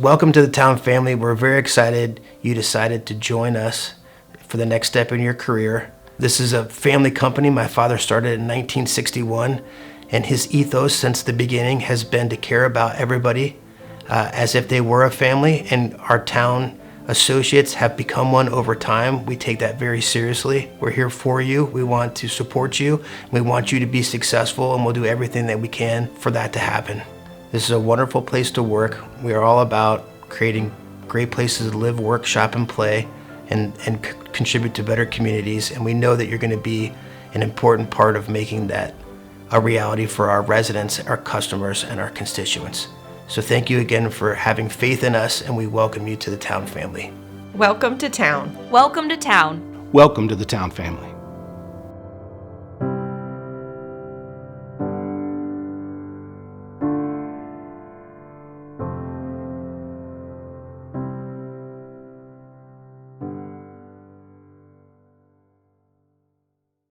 Welcome to the Town family. We're very excited you decided to join us for the next step in your career. This is a family company. My father started in 1961, and his ethos since the beginning has been to care about everybody as if they were a family, and our town associates have become one over time. We take that very seriously. We're here for you. We want to support you. We want you to be successful, and we'll do everything that we can for that to happen. This is a wonderful place to work. We are all about creating great places to live, work, shop, and play, and contribute to better communities. And we know that you're going to be an important part of making that a reality for our residents, our customers, and our constituents. So thank you again for having faith in us, and we welcome you to the Town family. Welcome to town. Welcome to town. Welcome to the Town family.